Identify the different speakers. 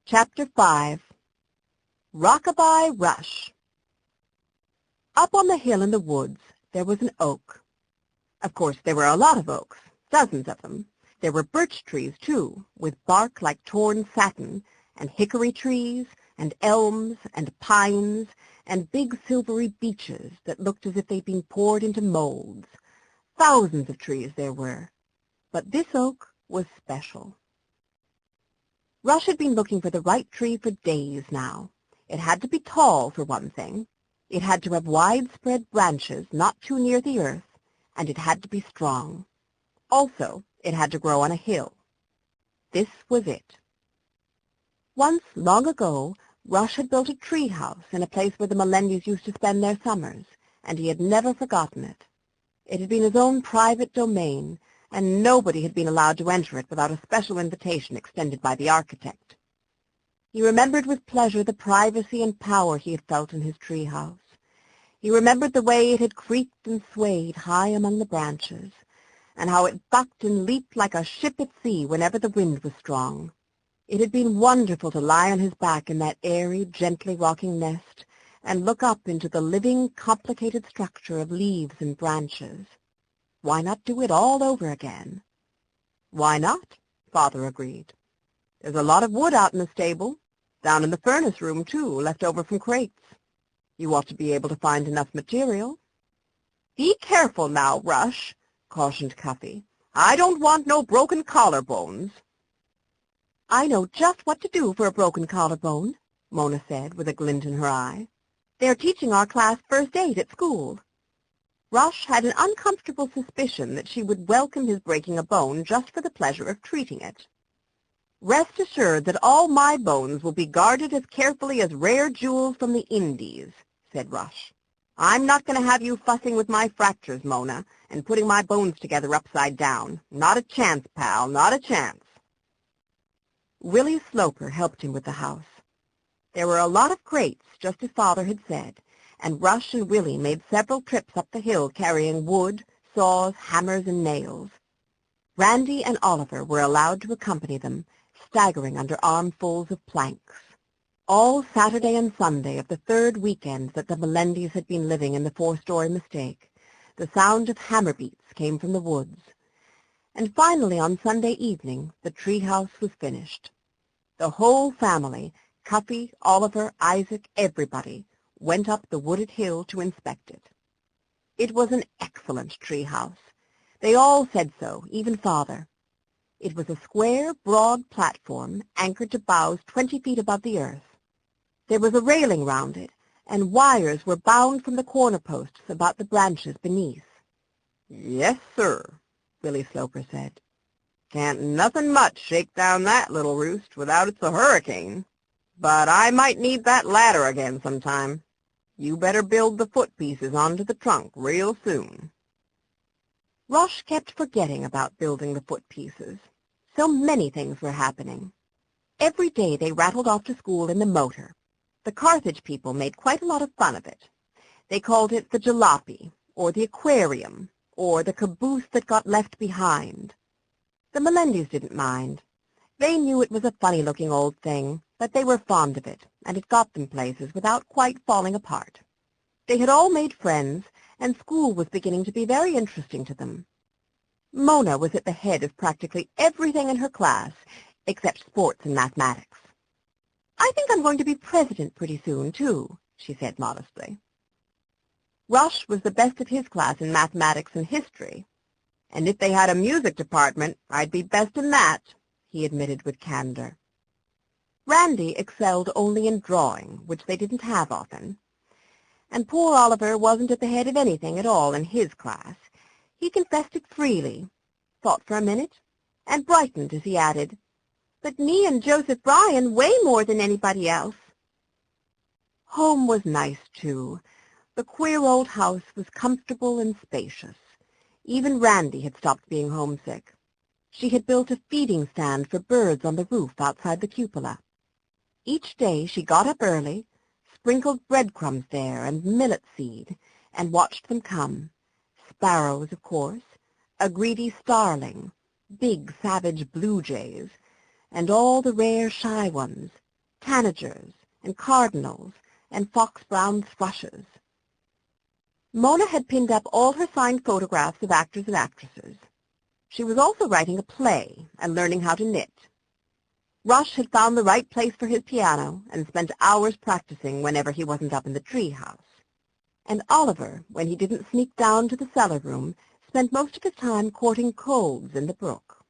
Speaker 1: Chapter 5 Rockabye Rush. Up on the hill in the woods there was an oak. Of course, there were a lot of oaks, dozens of them. There were birch trees, too, with bark like torn satin, and hickory trees, and elms, and pines, and big silvery beeches that looked as if they'd been poured into molds. Thousands of trees there were, but this oak was special. Rush had been looking for the right tree for days now. It had to be tall, for one thing. It had to have widespread branches, not too near the earth, and it had to be strong. Also, it had to grow on a hill. This was it. Once, long ago, Rush had built a tree house in a place where the Melendys used to spend their summers, and he had never forgotten it. It had been his own private domain, and nobody had been allowed to enter it without a special invitation extended by the architect. He remembered with pleasure the privacy and power he had felt in his tree house. He remembered the way it had creaked and swayed high among the branches, and how it bucked and leaped like a ship at sea whenever the wind was strong. It had been wonderful to lie on his back in that airy, gently rocking nest and look up into the living, complicated structure of leaves and branches. Why not do it all over again? Why not? Father agreed. There's a lot of wood out in the stable, down in the furnace room, too, left over from crates. You ought to be able to find enough material. Be careful now, Rush, cautioned Cuffy. I don't want no broken collarbones. I know just what to do for a broken collarbone, Mona said with a glint in her eye. They're teaching our class first aid at school. Rush had an uncomfortable suspicion that she would welcome his breaking a bone just for the pleasure of treating it. Rest assured that all my bones will be guarded as carefully as rare jewels from the Indies, said Rush. I'm not going to have you fussing with my fractures, Mona, and putting my bones together upside down. Not a chance, pal, not a chance. Willie Sloper helped him with the house. There were a lot of crates, just as Father had said, and Rush and Willie made several trips up the hill carrying wood, saws, hammers, and nails. Randy and Oliver were allowed to accompany them, staggering under armfuls of planks. All Saturday and Sunday of the third weekend that the Melendys had been living in the four-story mistake, the sound of hammer beats came from the woods. And finally on Sunday evening the treehouse was finished. The whole family, Cuffy, Oliver, Isaac, everybody, went up the wooded hill to inspect it. It was an excellent tree house. They all said so, even Father. It was a square, broad platform anchored to boughs 20 feet above the earth. There was a railing round it, and wires were bound from the corner posts about the branches beneath. Yes, sir, Willie Sloper said. Can't nothing much shake down that little roost without it's a hurricane. But I might need that ladder again sometime. You better build the foot pieces onto the trunk real soon. Rush kept forgetting about building the foot pieces. So many things were happening. Every day they rattled off to school in the motor. The Carthage people made quite a lot of fun of it. They called it the jalopy, or the aquarium, or the caboose that got left behind. The Melendys didn't mind. They knew it was a funny-looking old thing, but they were fond of it, and it got them places without quite falling apart. They had all made friends, and school was beginning to be very interesting to them. Mona was at the head of practically everything in her class, except sports and mathematics. I think I'm going to be president pretty soon, too, she said modestly. Rush was the best of his class in mathematics and history, and if they had a music department, I'd be best in that, he admitted with candor. Randy excelled only in drawing, which they didn't have often. And poor Oliver wasn't at the head of anything at all in his class. He confessed it freely, thought for a minute, and brightened as he added, "But me and Joseph Bryan way more than anybody else." Home was nice, too. The queer old house was comfortable and spacious. Even Randy had stopped being homesick. She had built a feeding stand for birds on the roof outside the cupola. Each day she got up early, sprinkled breadcrumbs there and millet seed, and watched them come. Sparrows, of course, a greedy starling, big savage blue jays, and all the rare shy ones, tanagers and cardinals and fox-brown thrushes. Mona had pinned up all her signed photographs of actors and actresses. She was also writing a play and learning how to knit. Rush had found the right place for his piano and spent hours practicing whenever he wasn't up in the tree house. And Oliver, when he didn't sneak down to the cellar room, spent most of his time courting colds in the brook.